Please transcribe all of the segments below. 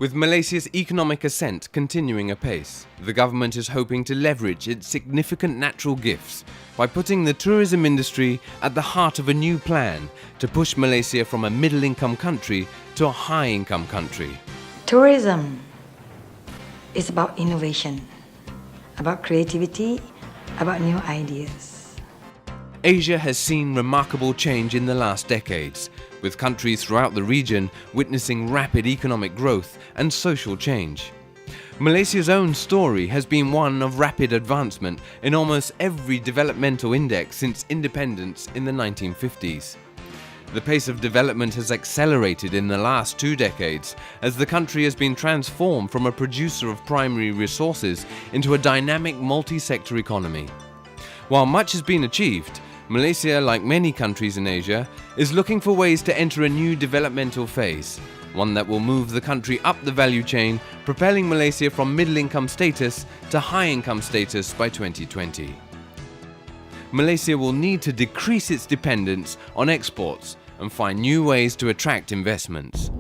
With Malaysia's economic ascent continuing apace, the government is hoping to leverage its significant natural gifts by putting the tourism industry at the heart of a new plan to push Malaysia from a middle-income country to a high-income country. Tourism is about innovation, about creativity, about new ideas. Asia has seen remarkable change in the last decades, with countries throughout the region witnessing rapid economic growth and social change. Malaysia's own story has been one of rapid advancement in almost every developmental index since independence in the 1950s. The pace of development has accelerated in the last 2 decades as the country has been transformed from a producer of primary resources into a dynamic multi-sector economy. While much has been achieved, Malaysia, like many countries in Asia, is looking for ways to enter a new developmental phase, one that will move the country up the value chain, propelling Malaysia from middle-income status to high-income status by 2020. Malaysia will need to decrease its dependence on exports and find new ways to attract investments.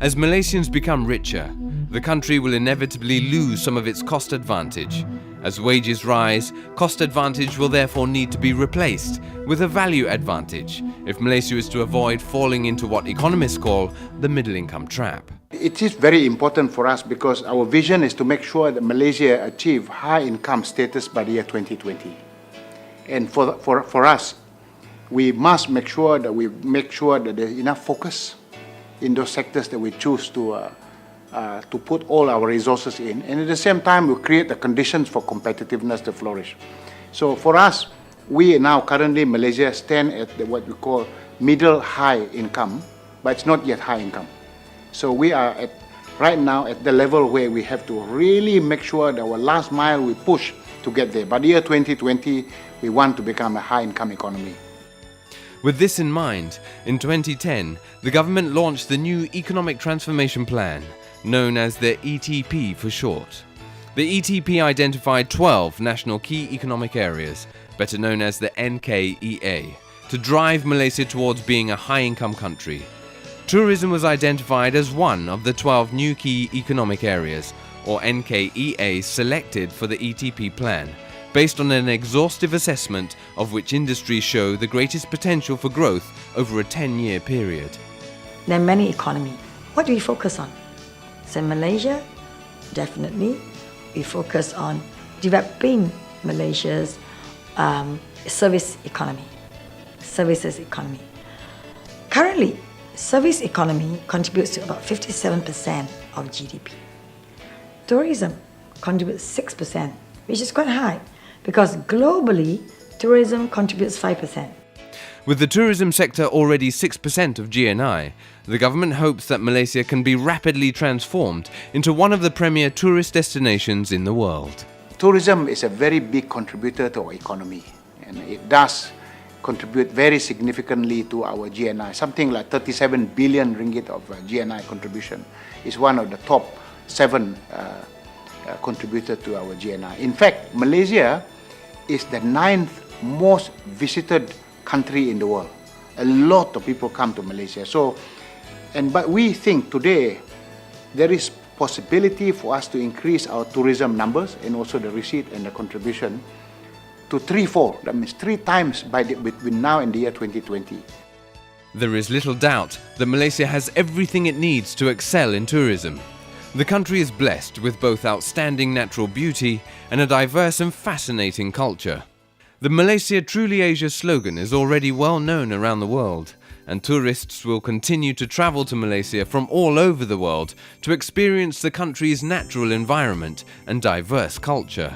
As Malaysians become richer, the country will inevitably lose some of its cost advantage. As wages rise, cost advantage will therefore need to be replaced with a value advantage if Malaysia is to avoid falling into what economists call the middle-income trap. It is very important for us because our vision is to make sure that Malaysia achieve high-income status by the year 2020. And for us, we must make sure that there's enough focus in those sectors that we choose to put all our resources in, and at the same time we create the conditions for competitiveness to flourish. So for us, we now currently Malaysia stand at what we call middle-high income, but it's not yet high income. So we are right now at the level where we have to really make sure that our last mile we push to get there. By the year 2020, we want to become a high-income economy. With this in mind, in 2010, the government launched the new Economic Transformation Plan, known as the ETP for short. The ETP identified 12 national key economic areas, better known as the NKEA, to drive Malaysia towards being a high-income country. Tourism was identified as one of the 12 new key economic areas, or NKEA, selected for the ETP plan, based on an exhaustive assessment of which industries show the greatest potential for growth over a 10-year period. There are many economies. What do we focus on? So in Malaysia, definitely, we focus on developing Malaysia's services economy. Currently, service economy contributes to about 57% of GDP. Tourism contributes 6%, which is quite high, because globally, tourism contributes 5%. With the tourism sector already 6% of GNI, the government hopes that Malaysia can be rapidly transformed into one of the premier tourist destinations in the world. Tourism is a very big contributor to our economy, and it does contribute very significantly to our GNI. Something like 37 billion ringgit of GNI contribution is one of the top 7 contributor to our GNI. In fact, Malaysia is the 9th most visited country in the world. A lot of people come to Malaysia. But we think today there is possibility for us to increase our tourism numbers and also the receipt and the contribution to 3-4. That means 3 times between now and the year 2020. There is little doubt that Malaysia has everything it needs to excel in tourism. The country is blessed with both outstanding natural beauty and a diverse and fascinating culture. The Malaysia Truly Asia slogan is already well known around the world, and tourists will continue to travel to Malaysia from all over the world to experience the country's natural environment and diverse culture.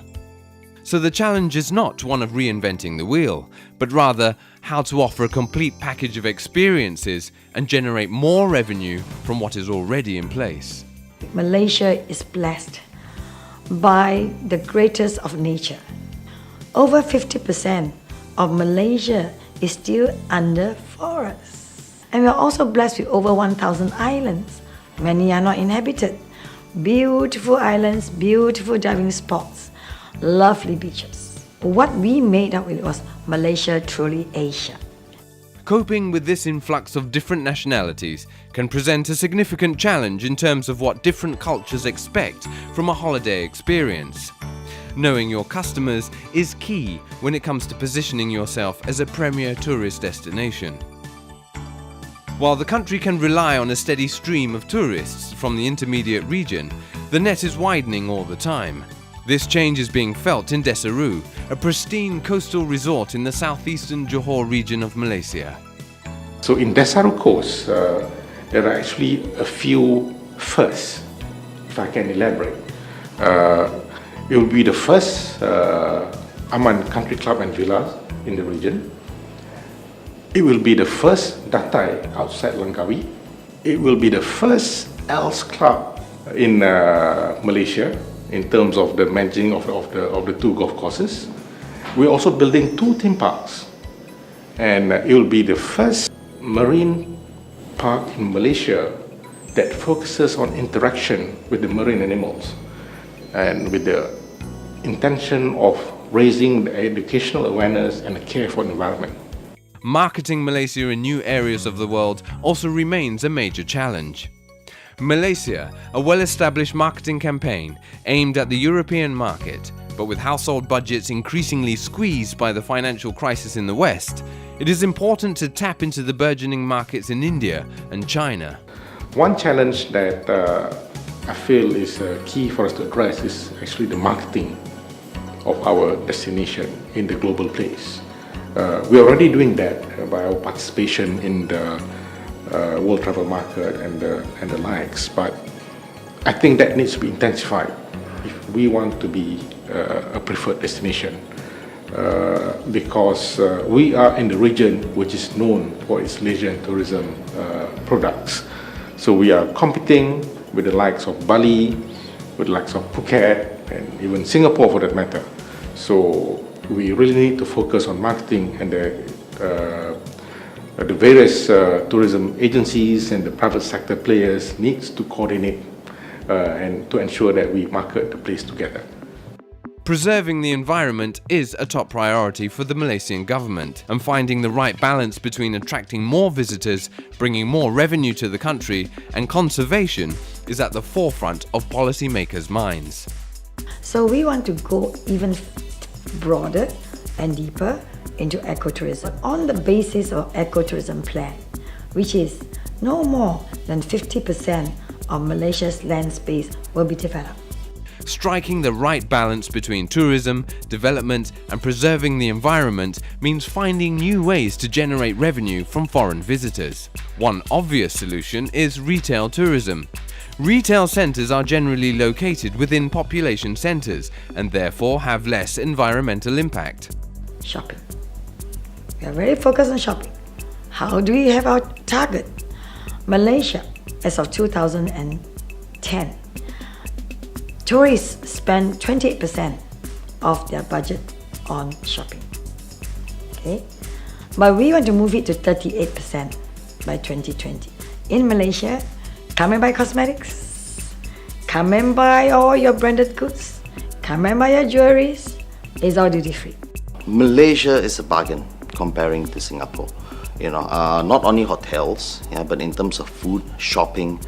So the challenge is not one of reinventing the wheel, but rather how to offer a complete package of experiences and generate more revenue from what is already in place. Malaysia is blessed by the greatest of nature. Over 50% of Malaysia is still under forests. And we are also blessed with over 1,000 islands. Many are not inhabited. Beautiful islands, beautiful diving spots, lovely beaches. What we made up with was Malaysia Truly Asia. coping with this influx of different nationalities can present a significant challenge in terms of what different cultures expect from a holiday experience. Knowing your customers is key when it comes to positioning yourself as a premier tourist destination. While the country can rely on a steady stream of tourists from the intermediate region, the net is widening all the time. This change is being felt in Desaru, a pristine coastal resort in the southeastern Johor region of Malaysia. So in Desaru Coast, there are actually a few firsts, if I can elaborate. It will be the first Aman Country Club and Villas in the region. It will be the first Datai outside Langkawi. It will be the first Els Club in Malaysia in terms of the managing of the two golf courses. We're also building 2 theme parks, and it will be the first marine park in Malaysia that focuses on interaction with the marine animals, and with the intention of raising the educational awareness and the care for the environment. Marketing Malaysia in new areas of the world also remains a major challenge. Malaysia, a well-established marketing campaign aimed at the European market, but with household budgets increasingly squeezed by the financial crisis in the West, it is important to tap into the burgeoning markets in India and China. One challenge that I feel is key for us to address is actually the marketing of our destination in the global place. We're already doing that by our participation in the world travel market and the likes, but I think that needs to be intensified if we want to be a preferred destination, because we are in the region which is known for its leisure and tourism products. So we are competing with the likes of Bali, with the likes of Phuket, and even Singapore for that matter. So we really need to focus on marketing, and the various tourism agencies and the private sector players needs to coordinate and to ensure that we market the place together. Preserving the environment is a top priority for the Malaysian government, and finding the right balance between attracting more visitors, bringing more revenue to the country, and conservation is at the forefront of policymakers' minds. So we want to go even broader and deeper into ecotourism on the basis of ecotourism plan, which is no more than 50% of Malaysia's land space will be developed. Striking the right balance between tourism, development, and preserving the environment means finding new ways to generate revenue from foreign visitors. One obvious solution is retail tourism. Retail centres are generally located within population centres and therefore have less environmental impact. Shopping. We are very focused on shopping. How do we have our target? Malaysia, as of 2010, tourists spend 28% of their budget on shopping. Okay? But we want to move it to 38% by 2020. In Malaysia, come and buy cosmetics, come and buy all your branded goods, come and buy your jewelries. It's all duty free. Malaysia is a bargain comparing to Singapore. You know, not only hotels, but in terms of food, shopping,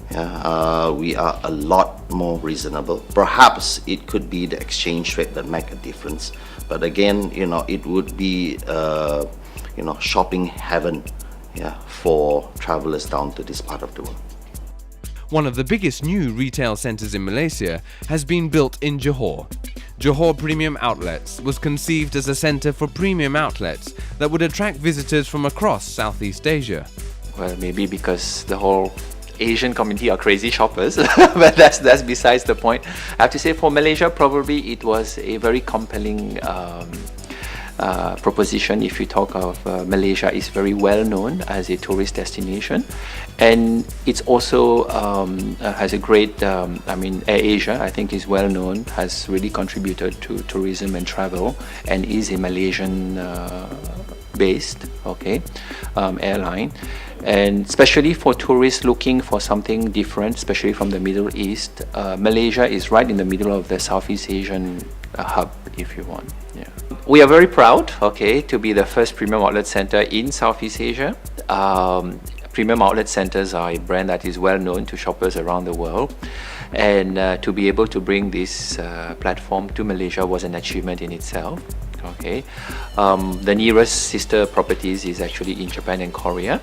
we are a lot more reasonable. Perhaps it could be the exchange rate that make a difference, but again, you know, it would be shopping heaven, for travelers down to this part of the world. One of the biggest new retail centres in Malaysia has been built in Johor. Johor Premium Outlets was conceived as a centre for premium outlets that would attract visitors from across Southeast Asia. Well, maybe because the whole Asian community are crazy shoppers, but that's besides the point. I have to say, for Malaysia, probably it was a very compelling proposition. If you talk of Malaysia, is very well known as a tourist destination, and it's also has a great. AirAsia, I think, is well known, has really contributed to tourism and travel, and is a Malaysian based airline. And especially for tourists looking for something different, especially from the Middle East, Malaysia is right in the middle of the Southeast Asian hub, if you want. Yeah. We are very proud, okay, to be the first premium outlet center in Southeast Asia. Premium outlet centers are a brand that is well known to shoppers around the world, and to be able to bring this platform to Malaysia was an achievement in itself. Okay, the nearest sister properties is actually in Japan and Korea,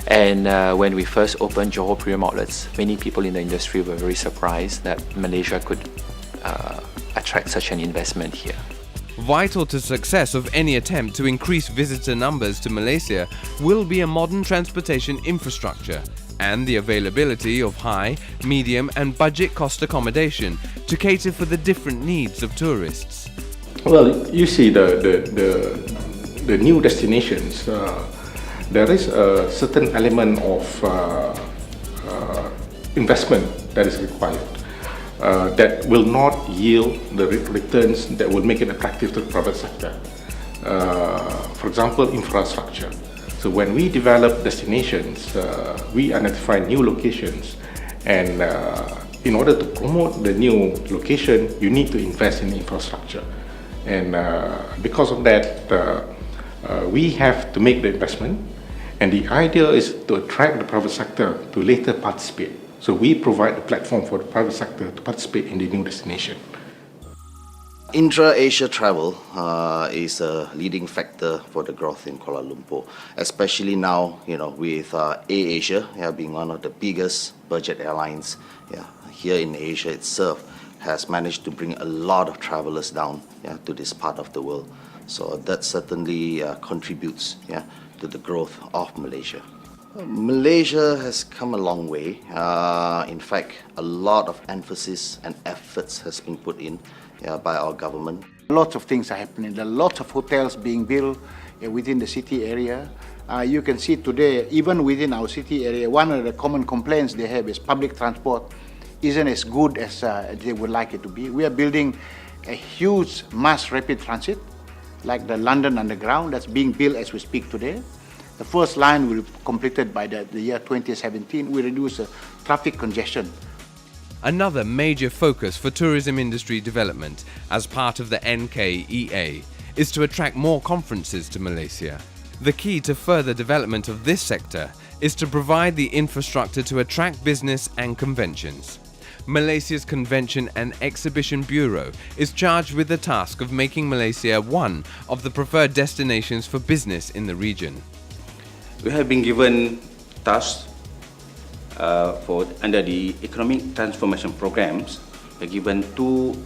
and when we first opened Johor Premium Outlets, many people in the industry were very surprised that Malaysia could attract such an investment here. Vital to success of any attempt to increase visitor numbers to Malaysia will be a modern transportation infrastructure and the availability of high, medium and budget cost accommodation to cater for the different needs of tourists. Well, you see the new destinations, there is a certain element of investment that is required. That will not yield the returns that will make it attractive to the private sector. For example, infrastructure. So when we develop destinations, we identify new locations, and in order to promote the new location, you need to invest in infrastructure. And because of that, we have to make the investment, and the idea is to attract the private sector to later participate. So we provide a platform for the private sector to participate in the new destination. Intra-Asia travel is a leading factor for the growth in Kuala Lumpur, especially now, with AirAsia being one of the biggest budget airlines here in Asia itself, has managed to bring a lot of travelers down to this part of the world. So that certainly contributes to the growth of Malaysia. Malaysia has come a long way. In fact, a lot of emphasis and efforts has been put in by our government. Lots of things are happening. There are lots of hotels being built within the city area. You can see today, even within our city area, one of the common complaints they have is public transport isn't as good as they would like it to be. We are building a huge mass rapid transit, like the London Underground, that's being built as we speak today. The first line will be completed by the year 2017. We reduce traffic congestion. Another major focus for tourism industry development as part of the NKEA is to attract more conferences to Malaysia. The key to further development of this sector is to provide the infrastructure to attract business and conventions. Malaysia's Convention and Exhibition Bureau is charged with the task of making Malaysia one of the preferred destinations for business in the region. We have been given tasks under the economic transformation programs. We're given two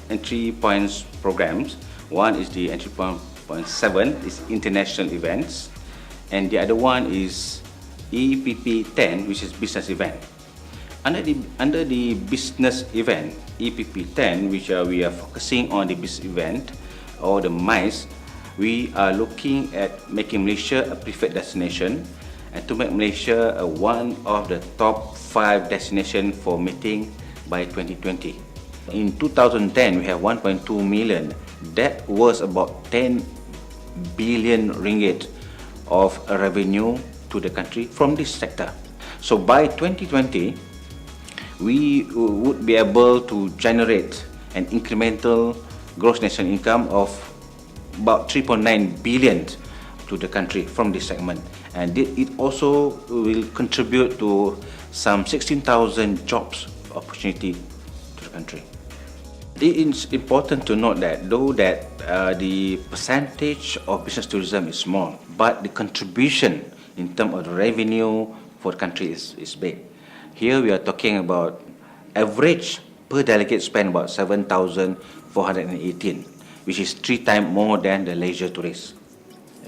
entry points programs. One is the entry point 7, is international events, and the other one is EPP 10, which is business event. Under the business event, EPP 10, which we are focusing on the business event or the MICE, we are looking at making Malaysia a preferred destination and to make Malaysia one of the top 5 destinations for meeting by 2020. In 2010, we have 1.2 million. That was about 10 billion ringgit of revenue to the country from this sector. So by 2020, we would be able to generate an incremental gross national income of about 3.9 billion to the country from this segment, and it also will contribute to some 16,000 jobs opportunity to the country. It is important to note that though that the percentage of business tourism is small, but the contribution in terms of the revenue for the country is big. Here we are talking about average per delegate spend about 7,418, which is 3 times more than the leisure tourists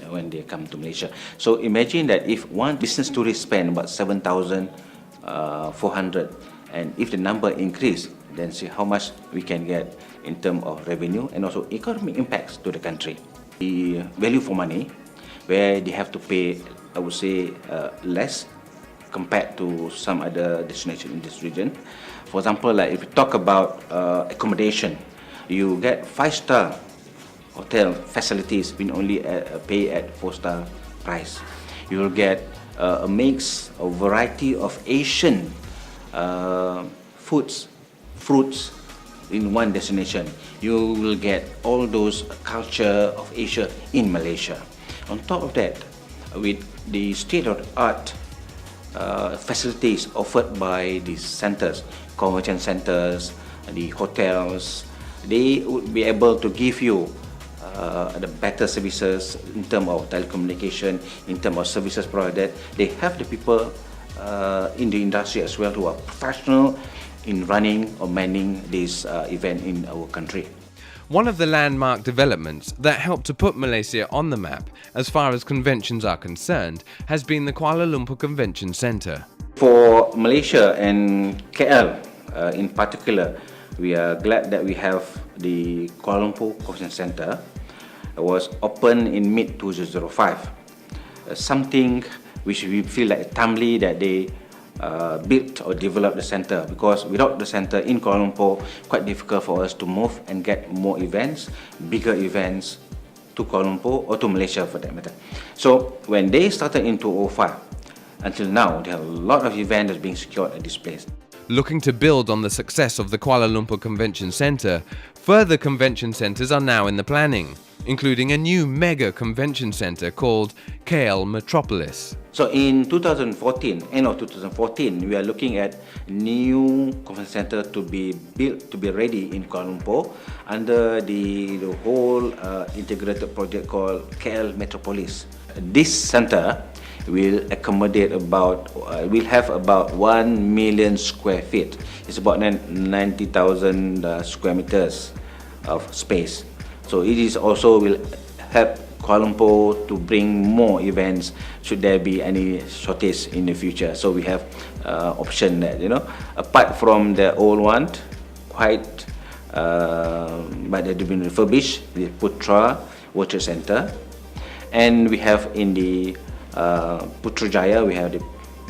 when they come to Malaysia. So imagine that if one business tourist spend about 7,400, and if the number increase, then see how much we can get in terms of revenue and also economic impacts to the country. The value for money, where they have to pay, I would say, less compared to some other destinations in this region. For example, like if you talk about accommodation, you get 5-star hotel facilities being only pay at 4-star price. You will get a mix, a variety of Asian foods, fruits, in one destination. You will get all those culture of Asia in Malaysia. On top of that, with the state-of-the-art facilities offered by these centers, convention centers, the hotels, they would be able to give you the better services in terms of telecommunication, in terms of services provided. They have the people in the industry as well who are professional in running or manning this event in our country. One of the landmark developments that helped to put Malaysia on the map as far as conventions are concerned has been the Kuala Lumpur Convention Centre. For Malaysia and KL in particular, we are glad that we have the Kuala Lumpur Convention Centre. It was opened in mid-2005. Something which we feel like timely that they built or developed the centre, because without the centre in Kuala Lumpur, quite difficult for us to move and get more events, bigger events to Kuala Lumpur or to Malaysia for that matter. So when they started in 2005, until now, there are a lot of events that's being secured at this place. Looking to build on the success of the Kuala Lumpur Convention Centre, further convention centres are now in the planning, including a new mega convention centre called KL Metropolis. So in 2014, end of 2014, we are looking at new conference center to be built, to be ready in Kuala Lumpur under the whole integrated project called KL Metropolis. This center will accommodate about, will have about 1 million square feet. It's about 90,000 square meters of space. So it is also will help Kuala Lumpur to bring more events should there be any shortage in the future. So we have option that, you know, apart from the old one, quite, but they've been refurbished, the Putra Water Center. And we have in the Putrajaya, we have the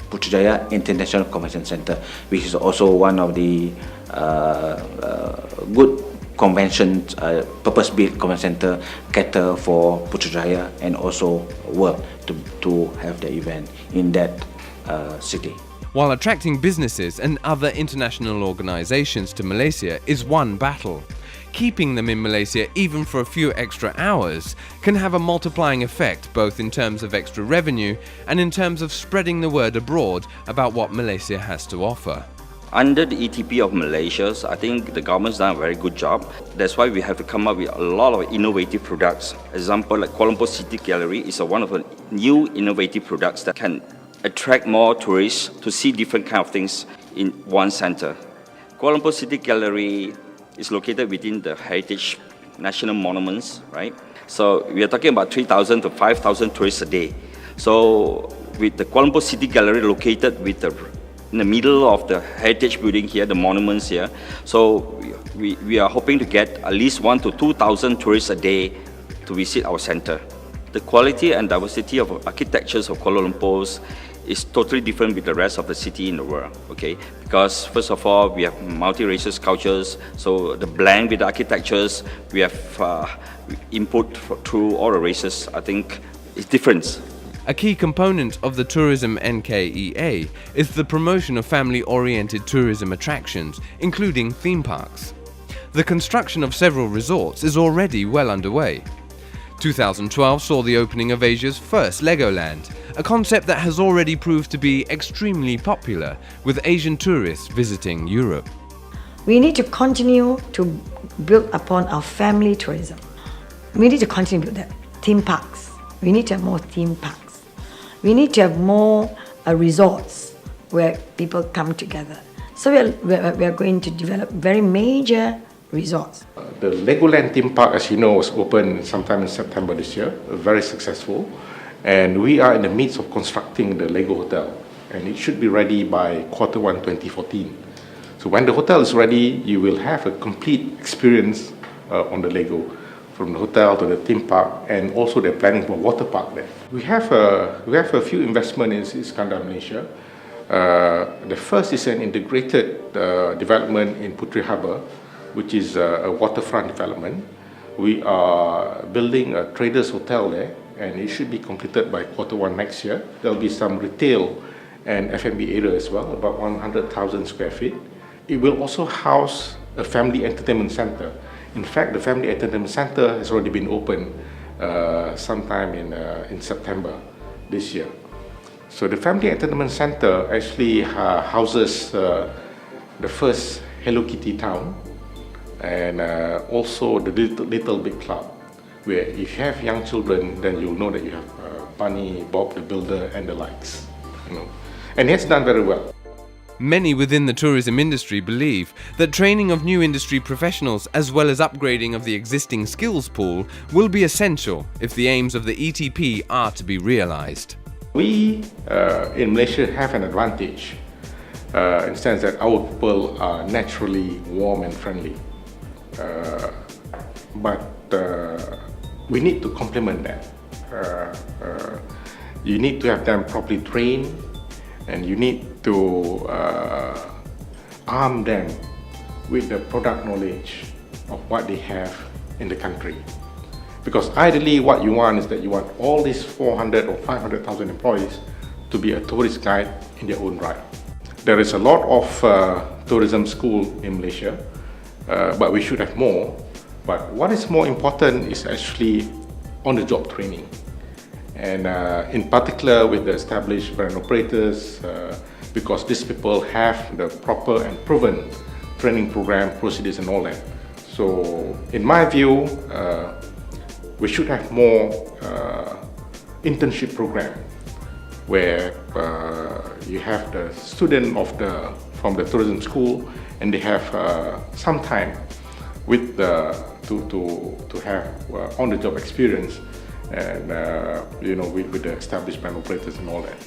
Putrajaya International Convention Center, which is also one of the good convention, purpose-built convention center cater for Putrajaya and also work to have the event in that city. While attracting businesses and other international organisations to Malaysia is one battle, keeping them in Malaysia even for a few extra hours can have a multiplying effect both in terms of extra revenue and in terms of spreading the word abroad about what Malaysia has to offer. Under the ETP of Malaysia, I think the government's done a very good job. That's why we have to come up with a lot of innovative products. Example, like Kuala Lumpur City Gallery is one of the new innovative products that can attract more tourists to see different kind of things in one center. Kuala Lumpur City Gallery is located within the Heritage National Monuments, right? So we are talking about 3,000 to 5,000 tourists a day. So with the Kuala Lumpur City Gallery located in the middle of the heritage building here, the monuments here, so we are hoping to get at least 1,000 to 2,000 tourists a day to visit our center. The quality and diversity of architectures of Kuala Lumpur is totally different with the rest of the city in the world, okay? Because first of all, we have multi-racial cultures, so the blend with the architectures, we have input through all the races, I think it's different. A key component of the Tourism NKEA is the promotion of family-oriented tourism attractions, including theme parks. The construction of several resorts is already well underway. 2012 saw the opening of Asia's first Legoland, a concept that has already proved to be extremely popular with Asian tourists visiting Europe. We need to continue to build upon our family tourism. We need to continue to build that. Theme parks. We need to have more theme parks. We need to have more resorts where people come together. So we are going to develop very major resorts. The Legoland theme park, as you know, was opened sometime in September this year, very successful. And we are in the midst of constructing the Lego Hotel. And it should be ready by Q1 2014. So when the hotel is ready, you will have a complete experience on the Lego, from the hotel to the theme park, and also they're planning for a water park there. We have a few investments in Iskandar, Malaysia. The first is an integrated development in Puteri Harbour, which is a waterfront development. We are building a traders hotel there, and it should be completed by Q1 next year. There'll be some retail and F&B area as well, about 100,000 square feet. It will also house a family entertainment center. In fact, the family entertainment center has already been opened sometime in September this year. So the family entertainment center actually houses the first Hello Kitty town, and also the Little Big Club, where if you have young children, then you'll know that you have Bunny, Bob the Builder, and the likes. And it's done very well. Many within the tourism industry believe that training of new industry professionals as well as upgrading of the existing skills pool will be essential if the aims of the ETP are to be realized. We in Malaysia have an advantage in the sense that our people are naturally warm and friendly. But we need to complement that. You need to have them properly trained, and you need to arm them with the product knowledge of what they have in the country. Because ideally what you want is that you want all these 400 or 500,000 employees to be a tourist guide in their own right. There is a lot of tourism school in Malaysia, but we should have more. But what is more important is actually on-the-job training. And in particular with the established brand operators, because these people have the proper and proven training program, procedures and all that. So in my view, we should have more internship program where you have the student from the tourism school, and they have some time with to have on-the-job experience, and with the established brand operators and all that.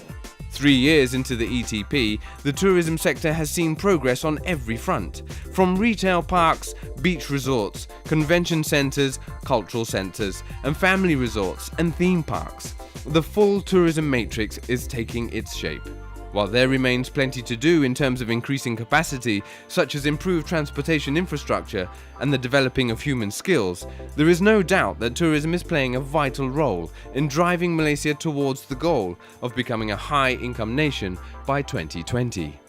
3 years into the ETP, the tourism sector has seen progress on every front, from retail parks, beach resorts, convention centres, cultural centres, and family resorts and theme parks. The full tourism matrix is taking its shape. While there remains plenty to do in terms of increasing capacity, such as improved transportation infrastructure and the developing of human skills, there is no doubt that tourism is playing a vital role in driving Malaysia towards the goal of becoming a high-income nation by 2020.